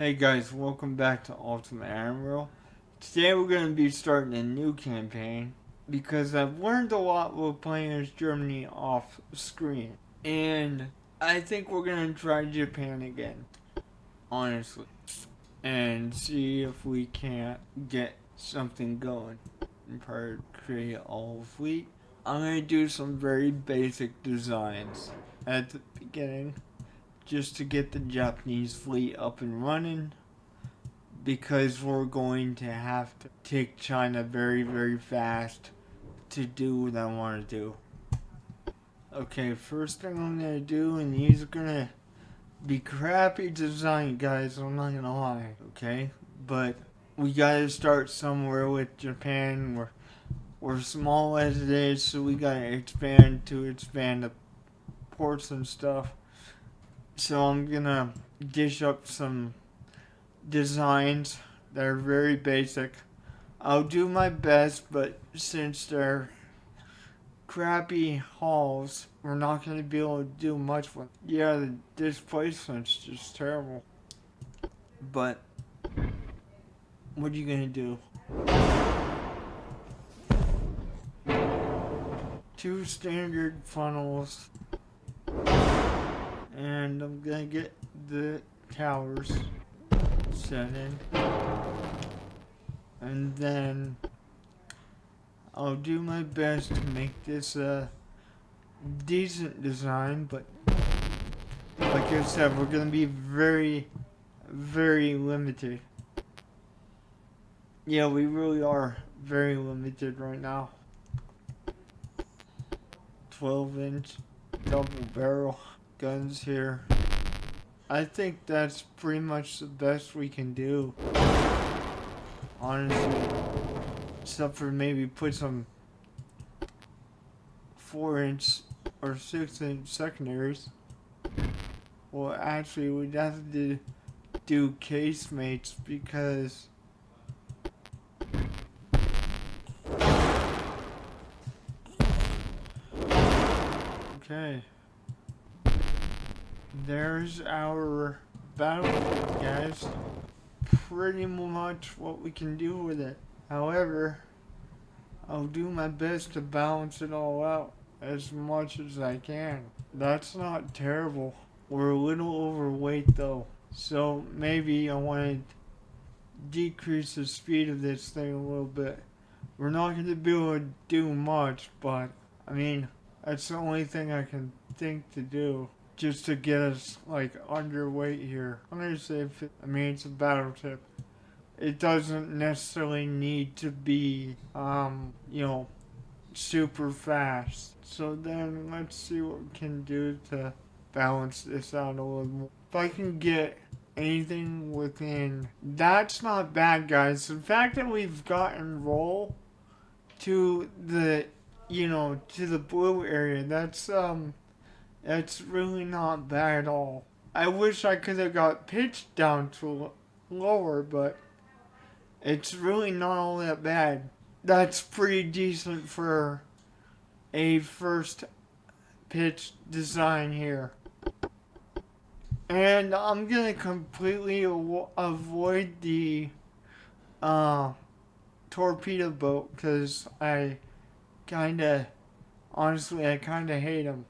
Hey guys, welcome back to Ultimate Admiral. Today we're going to be starting a new campaign because I've learned a lot while playing as Germany off screen. And I think we're going to try Japan again, honestly, and see if we can't get something going and probably create a whole fleet. I'm going to do some very basic designs at the beginning just to get the Japanese fleet up and running, because we're going to have to take China very, very fast to do what I want to do. Okay, first thing I'm going to do, and these are going to be crappy design, guys, I'm not going to lie, okay? But we got to start somewhere with Japan. We're small as it is, so we got to expand the ports and stuff. So I'm going to dish up some designs that are very basic. I'll do my best, but since they're crappy halls, we're not going to be able to do much with them. Yeah, the displacement's just terrible. But what are you going to do? Two standard funnels, and I'm going to get the towers set in. And then I'll do my best to make this a decent design, but like I said, we're going to be very, very limited. Yeah, we really are very limited right now. 12-inch double barrel guns here. I think that's pretty much the best we can do, honestly. Except for maybe put some 4-inch or 6-inch secondaries. Well, actually, we'd have to do casemates because okay, there's our battle, guys. Pretty much what we can do with it. However, I'll do my best to balance it all out as much as I can. That's not terrible. We're a little overweight though, so maybe I want to decrease the speed of this thing a little bit. We're not going to be able to do much, but I mean, that's the only thing I can think to do just to get us like underweight here. I'm going to say, I mean, it's a battleship. It doesn't necessarily need to be, super fast. So then let's see what we can do to balance this out a little more. If I can get anything within, that's not bad, guys. The fact that we've gotten roll to the, to the blue area, that's really not bad at all. I wish I could have got pitched down to lower, but it's really not all that bad. That's pretty decent for a first pitch design here. And I'm gonna completely avoid the torpedo boat because I honestly hate them.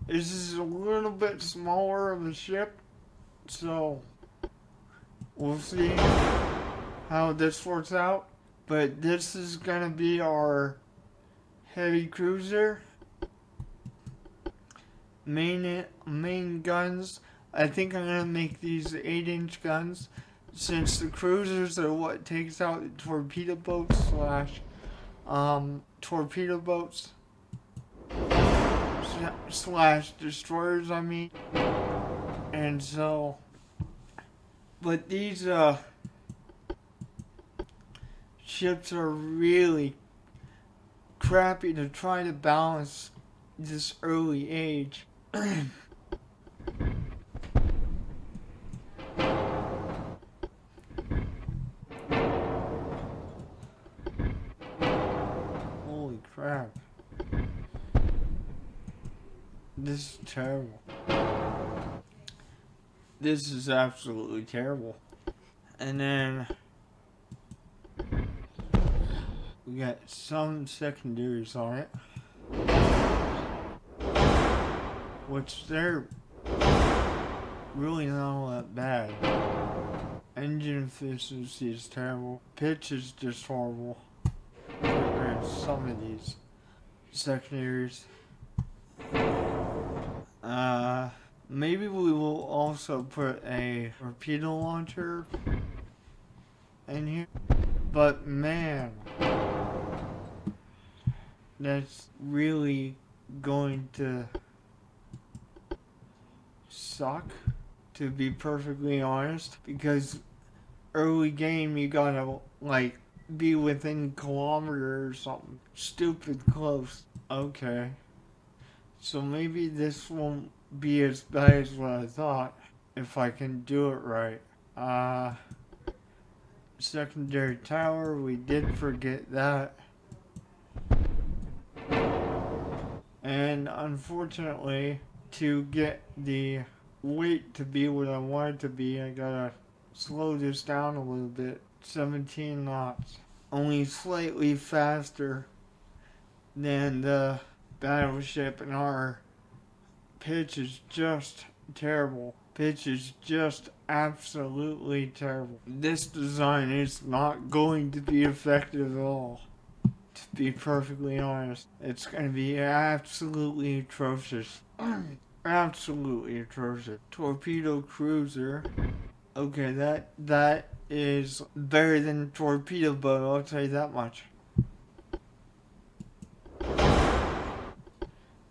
This is a little bit smaller of a ship, so we'll see how this works out. But this is gonna be our heavy cruiser. Main guns. I think I'm gonna make these 8-inch guns, since the cruisers are what takes out the torpedo boats slash destroyers. I mean, and so, but these ships are really crappy to try to balance this early age. Holy crap. This is terrible. This is absolutely terrible. And then we got some secondaries on it, which they're really not all that bad. Engine efficiency is terrible. Pitch is just horrible. Get rid of some of these secondaries. Maybe we will also put a torpedo launcher in here. But man, that's really going to suck, to be perfectly honest, because early game you gotta like be within kilometer or something stupid close. Okay, so maybe this won't be as bad as what I thought if I can do it right. Secondary tower, we did forget that. And unfortunately, to get the weight to be what I want it to be, I gotta slow this down a little bit. 17 knots. Only slightly faster than the battleship, and our pitch is just terrible. Pitch is just absolutely terrible. This design is not going to be effective at all. To be perfectly honest, it's going to be absolutely atrocious. Absolutely atrocious. Torpedo cruiser. Okay, that is better than torpedo boat, I'll tell you that much.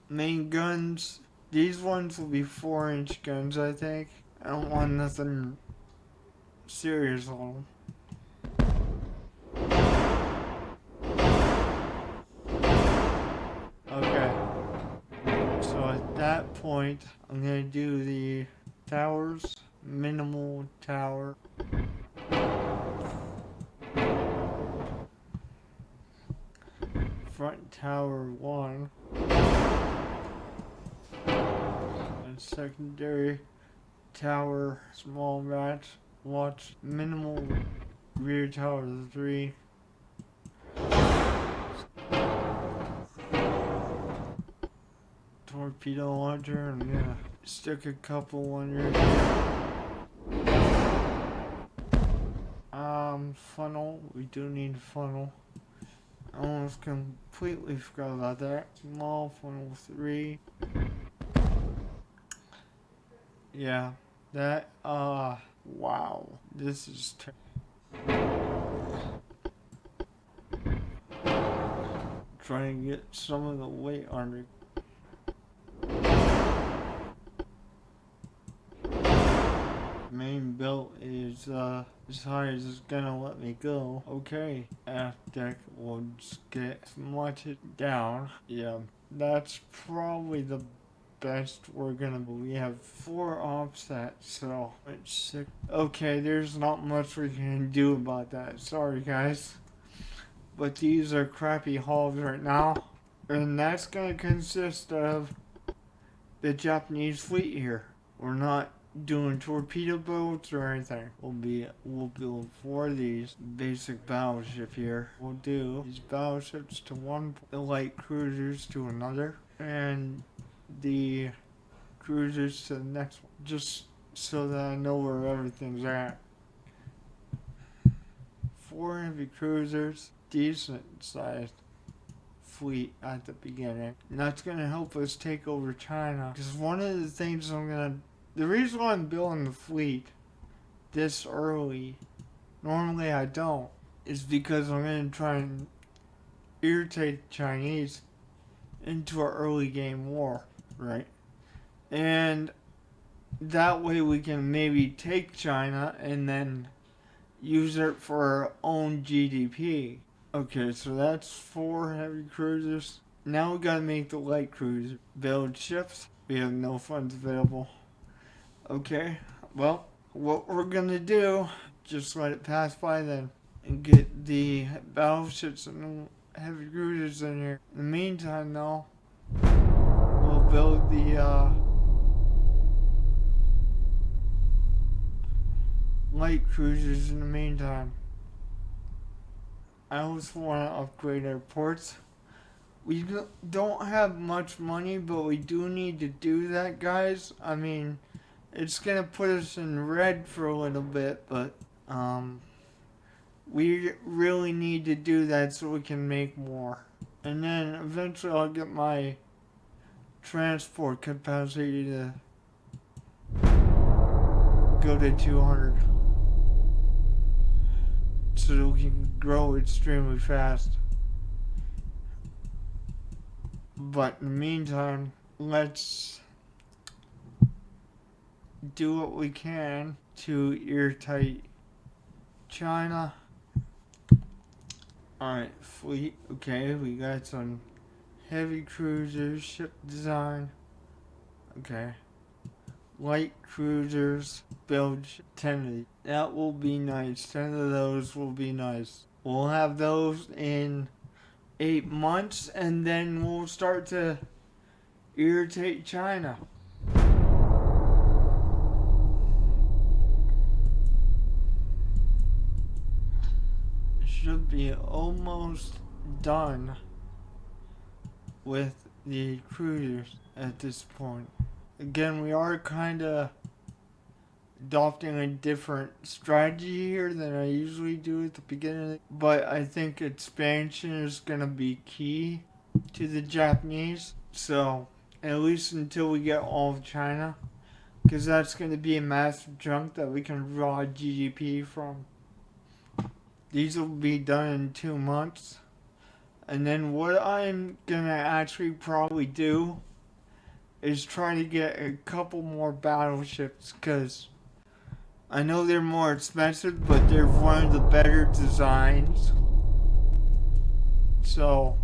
Main guns. These ones will be 4-inch guns, I think. I don't want nothing serious on them. Okay. So at that point, I'm gonna do the towers. Minimal tower. Front tower 1. And secondary tower, small match. Watch minimal rear tower 3. Torpedo launcher, and yeah, stick a couple on your head. Funnel, we do need funnel. I almost completely forgot about that. Small funnel 3. Yeah, that, wow, this is trying to get some of the weight on it. Main belt is as high as it's gonna let me go. Okay, aft deck will just get much it down. Yeah, that's probably the best we're gonna. We have 4 offsets, so it's 6. Okay, there's not much we can do about that. Sorry guys, but these are crappy hulls right now, and that's gonna consist of the Japanese fleet here. We're not doing torpedo boats or anything. We'll build 4 of these basic battleship here. We'll do these battleships to one, the light cruisers to another, and the cruisers to the next one, just so that I know where everything's at. 4 heavy cruisers, decent sized fleet at the beginning, and that's gonna help us take over China. Because one of the things the reason why I'm building the fleet this early, normally I don't, is because I'm going to try and irritate the Chinese into an early game war, right? And that way we can maybe take China and then use it for our own GDP. Okay, so that's 4 heavy cruisers. Now we gotta make the light cruiser. Build ships. We have no funds available. Okay, well, what we're gonna do, just let it pass by then, and get the battleships and the heavy cruisers in here. In the meantime, though, we'll build the light cruisers in the meantime. I also want to upgrade our ports. We don't have much money, but we do need to do that, guys. I mean, it's gonna put us in red for a little bit, but we really need to do that so we can make more. And then eventually I'll get my transport capacity to go to 200 so that we can grow extremely fast. But in the meantime, let's do what we can to airtight China. Alright, fleet. Okay, we got some heavy cruisers, ship design. Okay. Light cruisers, build 10 of these. That will be nice. 10 of those will be nice. We'll have those in 8 months, and then we'll start to irritate China. Should be almost done with the cruisers at this point. Again, we are kind of adopting a different strategy here than I usually do at the beginning, but I think expansion is going to be key to the Japanese, so at least until we get all of China, because that's going to be a massive chunk that we can draw GDP from. These will be done in 2 months, and then what I'm going to actually probably do is try to get a couple more battleships, because I know they're more expensive, but they're one of the better designs. So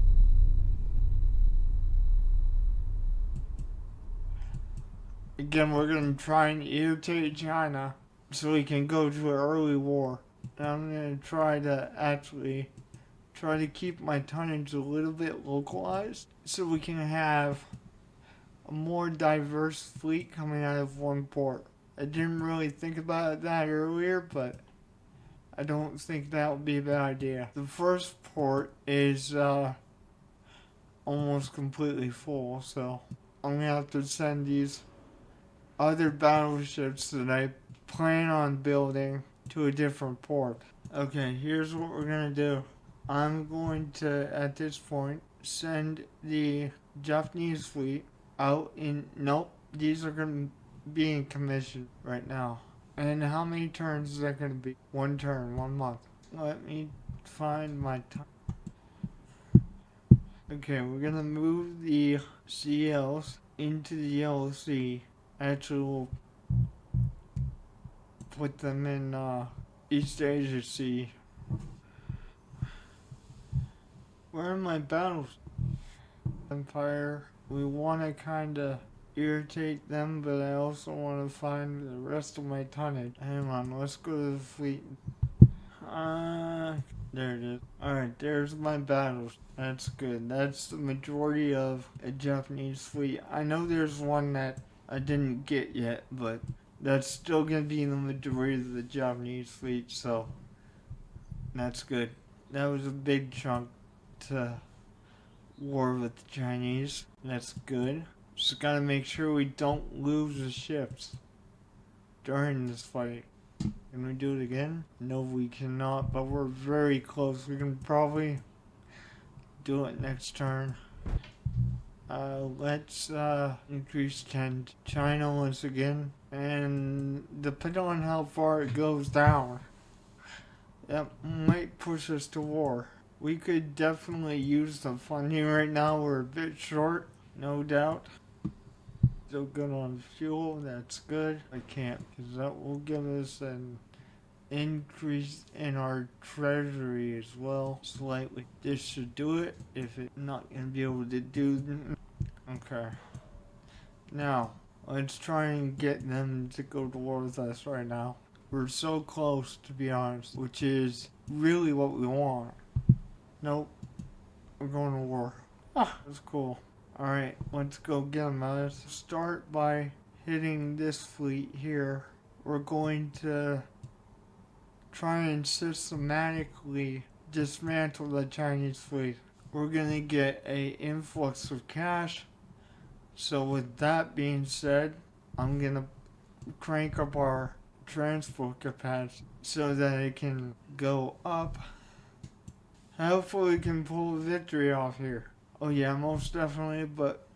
again, we're going to try and irritate China so we can go to an early war. And I'm going to try to keep my tonnage a little bit localized so we can have a more diverse fleet coming out of one port. I didn't really think about that earlier, but I don't think that would be a bad idea. The first port is almost completely full, so I'm going to have to send these other battleships that I plan on building to a different port. Okay, here's what we're going to do. I'm going to, at this point, send the Japanese fleet out in... Nope, these are going to be in commission right now. And how many turns is that going to be? 1 turn, 1 month. Let me find my time. Okay, we're going to move the CLs into the Yellow Sea. Actually, we'll put them in East Asia Sea. Where are my battles? Empire. We want to kind of irritate them, but I also want to find the rest of my tonnage. Hang on, let's go to the fleet. There it is. Alright, there's my battles. That's good. That's the majority of a Japanese fleet. I know there's one that I didn't get yet, but that's still going to be the majority of the Japanese fleet, so that's good. That was a big chunk to war with the Chinese. That's good. Just gotta make sure we don't lose the ships during this fight. Can we do it again? No, we cannot, but we're very close. We can probably do it next turn. Let's increase 10 to China once again, and depending on how far it goes down, that might push us to war. We could definitely use the funding right now. We're a bit short, no doubt. Still good on fuel, that's good. I can't, because that will give us an increase in our treasury as well, slightly. This should do it, if it's not going to be able to do. Okay. Now, let's try and get them to go to war with us right now. We're so close, to be honest, which is really what we want. Nope. We're going to war. Ah, that's cool. Alright, let's go get them. Let's start by hitting this fleet here. We're going to try and systematically dismantle the Chinese fleet. We're gonna get a influx of cash. So with that being said, I'm gonna crank up our transport capacity so that it can go up. Hopefully we can pull a victory off here. Oh yeah, most definitely, but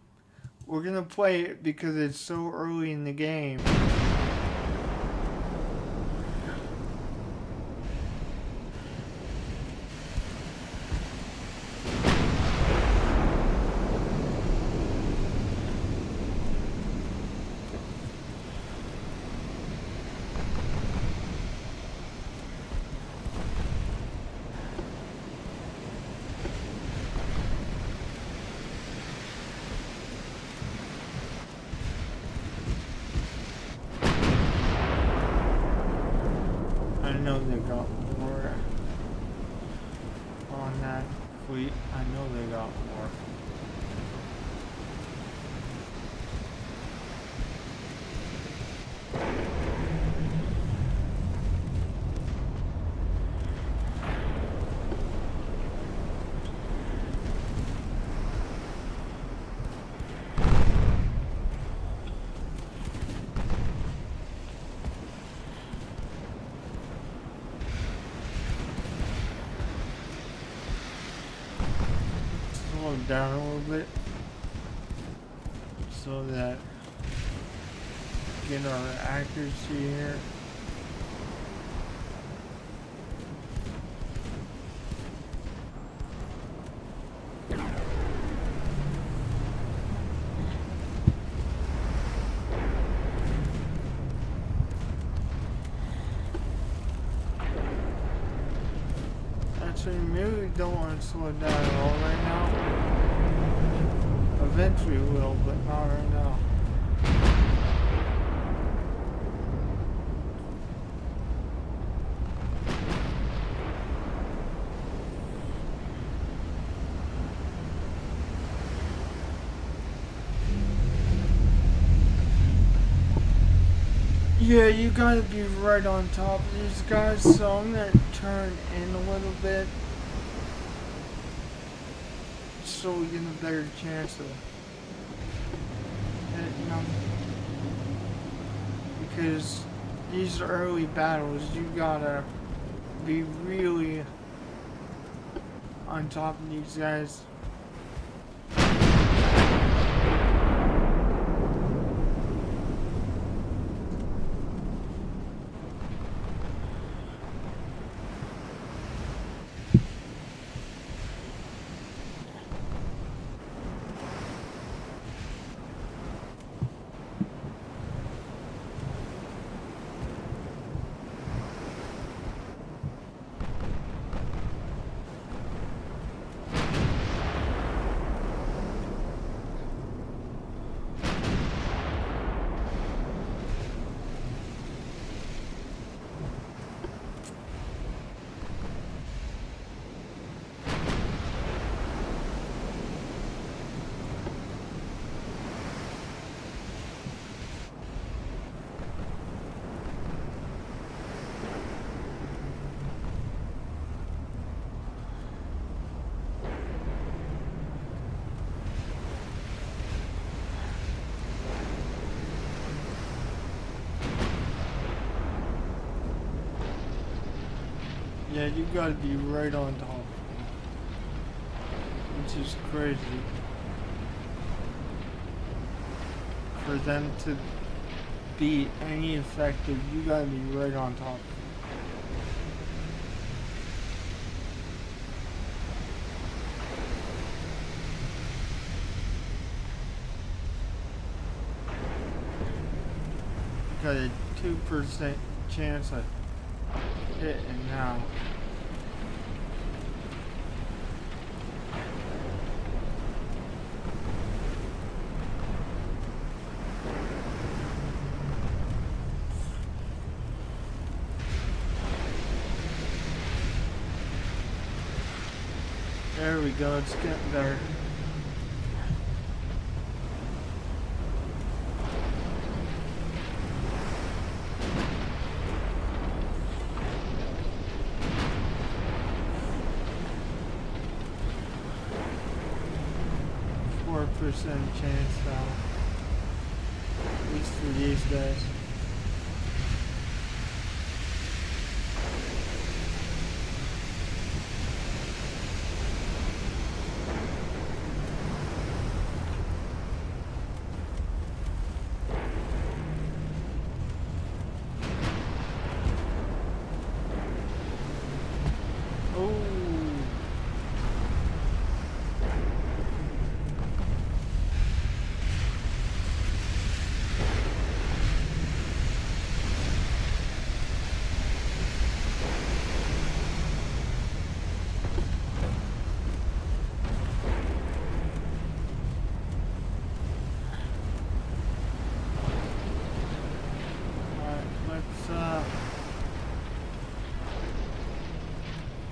we're gonna play it because it's so early in the game. I know they got more on that fleet. I know they got more. Slow down a little bit so that get our accuracy here. Actually, maybe we don't want to slow down at all right now. Eventually we will, but not right now. Yeah, you gotta be right on top of these guys, so I'm gonna turn in a little bit so we get a better chance of hitting them. Because these early battles, you gotta be really on top of these guys. Yeah, you gotta be right on top. Which is crazy. For them to be any effective, you gotta be right on top. Got a 2% chance of hitting now. There we go, it's getting better. chance though. At least for these guys.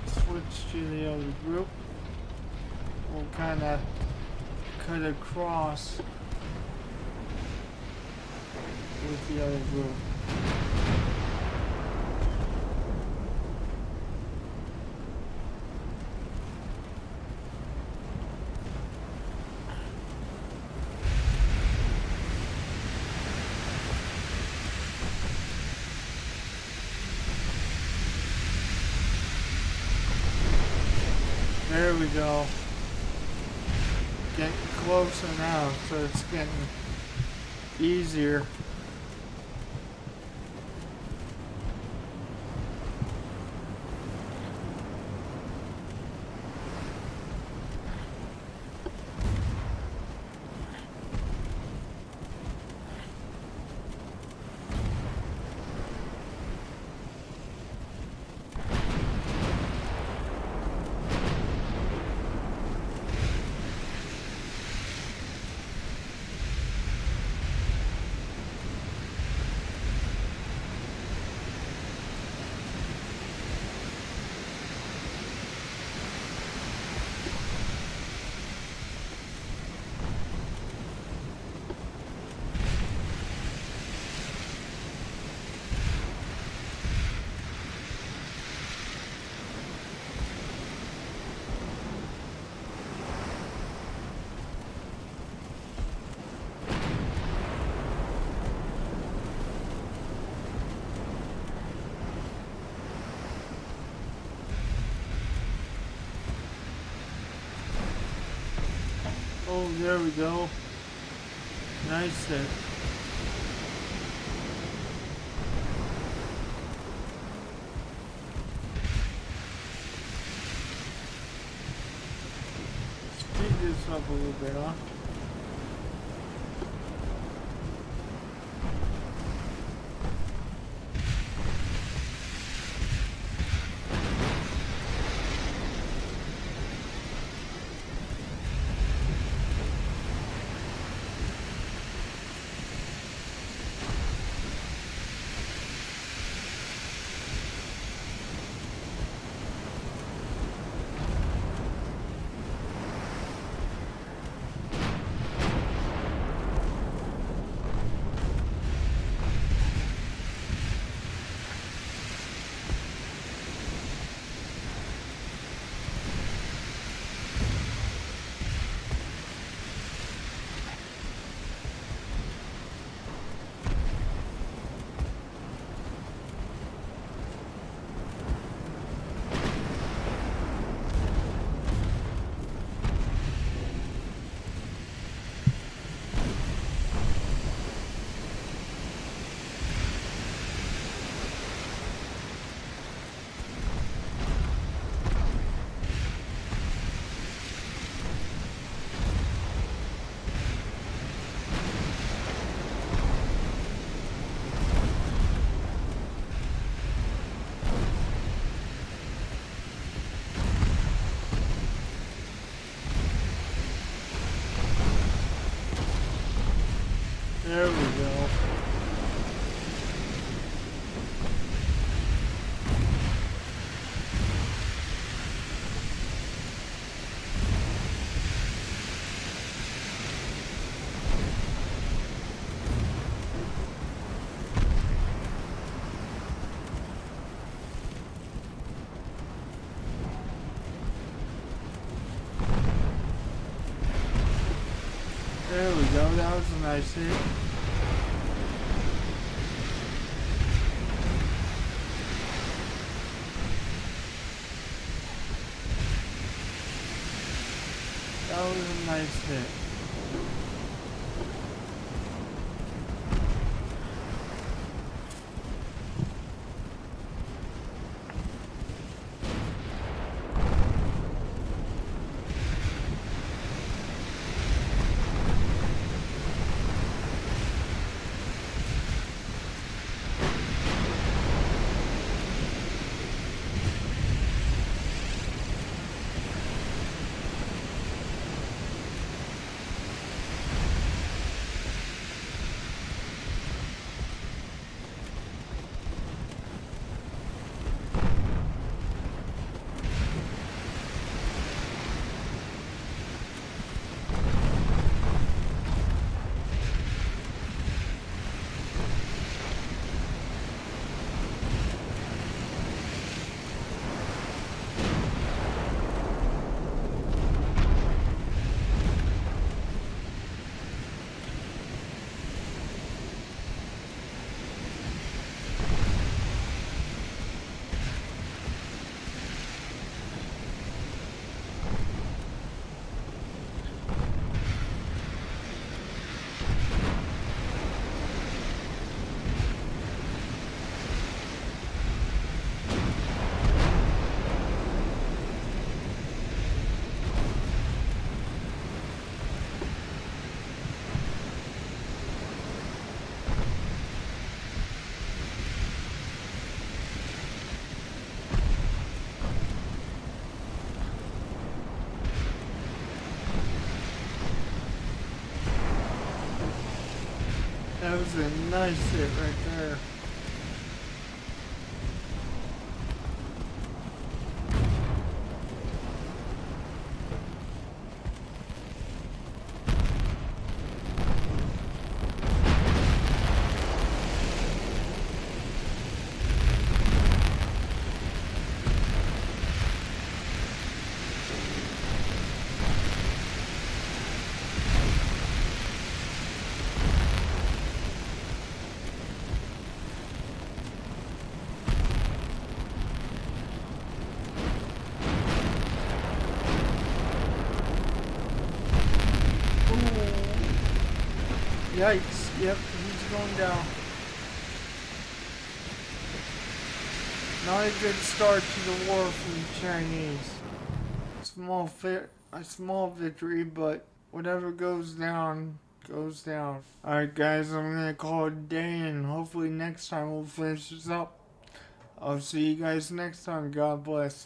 Switch to the other group. We'll kind of cut across with the other group. There we go. Getting closer now, so it's getting easier. Oh, there we go. Nice hit. Speed this up a little bit, huh? There we go, that was a nice hit. That was a nice hit. That was a nice hit right there. Yikes, yep, he's going down. Not a good start to the war for the Chinese. A small victory, but whatever goes down, goes down. Alright guys, I'm gonna call it a day, and hopefully next time we'll finish this up. I'll see you guys next time. God bless.